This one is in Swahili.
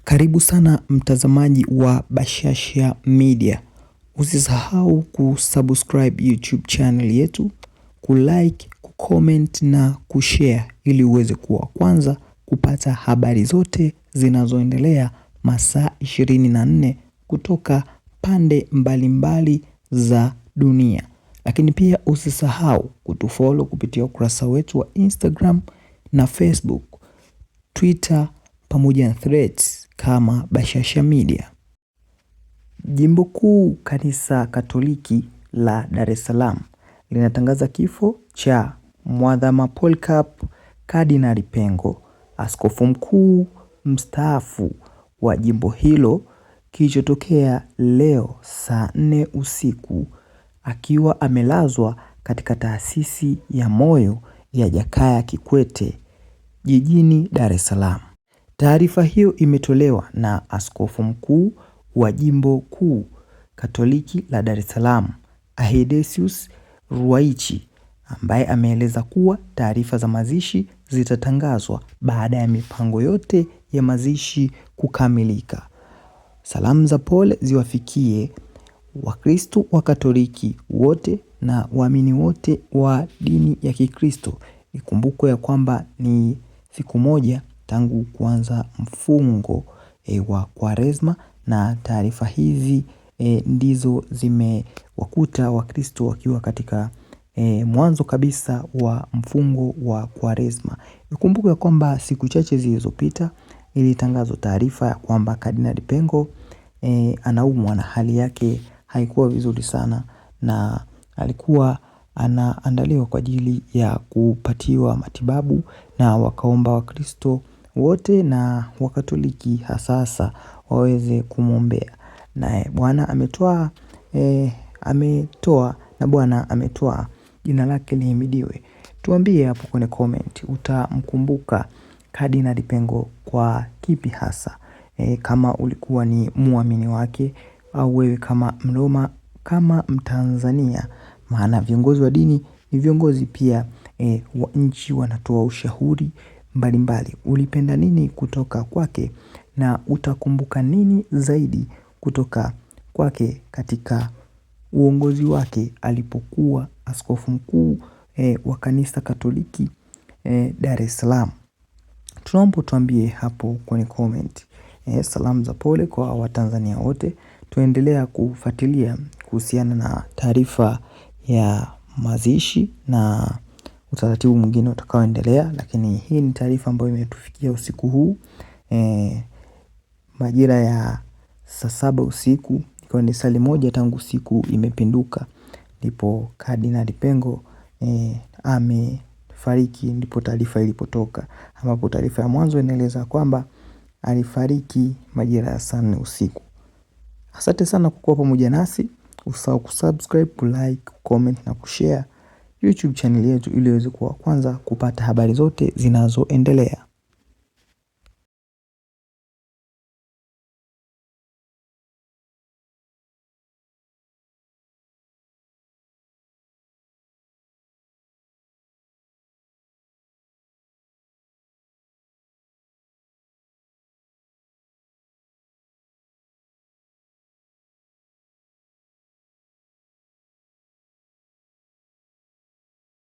Karibu sana mtazamaji wa Bashasha Media. Usisahau kusubscribe YouTube channel yetu, kulike, kucomment na kushare ili uweze kuwa kwanza kupata habari zote zinazoendelea masaa 24 kutoka pande mbalimbali za dunia. Lakini pia usisahau kutufollow kupitia ukurasa wetu wa Instagram na Facebook, Twitter pamoja na Threads kama Bashasha Media. Jimbo Kuu Kanisa Katoliki la Dar es Salaam linatangaza kifo cha Mwadhama Polycarp Kardinali Pengo, askofu mkuu mstaafu wa jimbo hilo, kilichotokea leo saa 4 usiku akiwa amelazwa katika taasisi ya moyo ya Jakaya Kikwete jijini Dar es Salaam. Taarifa hiyo imetolewa na askofu mkuu wa Jimbo Kuu Katoliki la Dar es Salaam, Ahedesius Ruwaichi, ambaye ameeleza kuwa taarifa za mazishi zitatangazwa baada ya mipango yote ya mazishi kukamilika. Salamu za pole ziwafikie Wakristo wa Katoliki wote na waamini wote wa dini ya Kikristo. Ikumbukwe ya kwamba ni siku moja tangu kuanza mfungo wa Kwaresma, na taarifa hizi ndizo zimewakuta Wakristo wakiwa katika mwanzo kabisa wa mfungo wa Kwaresma. Ikumbukwe ya kwamba siku chache zilizopita ilitangazwa taarifa ya kwamba Kardinali Pengo anaumwa na hali yake haikuwa vizuri sana, na alikuwa anaandaliwa kwa ajili ya kupatiwa matibabu, na wakaomba Wakristo wote na Wakatoliki hasa waweze kumwombea. Na Bwana ametoa na Bwana ametoa, jina lake lihimidiwe. Tuambie hapo kwenye comment, utamkumbuka Kardinali Pengo kwa kipi hasa? Kama ulikuwa ni muamini wake, au wewe kama Mroma, kama Mtanzania, maana viongozi wa dini ni viongozi pia wa nchi, wanatoa ushauri mbalimbali. Ulipenda nini kutoka kwake, na utakumbuka nini zaidi kutoka kwake katika uongozi wake alipokuwa askofu mkuu wa Kanisa Katoliki Dar es Salaam? Tunaomba tuambie hapo kwenye comment. Salamu za pole kwa Watanzania wote. Tuendelea kufuatilia kuhusiana na taarifa ya mazishi na utaratibu mwingine utakaoendelea, lakini hii ni taarifa ambayo imetufikia usiku huu majira ya saa 7 usiku, ikiwa ni saa 1 tangu siku imepinduka, ndipo Kardinali Pengo amefariki. Ndipo taarifa ilipotoka, ambapo taarifa ya mwanzo inaeleza kwamba alifariki majira ya saa 4 usiku. Asante sana kwa kuwa pamoja nasi. Usisahau kusubscribe, kulike, comment na kushare YouTube channel yetu ili uweze kuwa kwanza kupata habari zote zinazoendelea.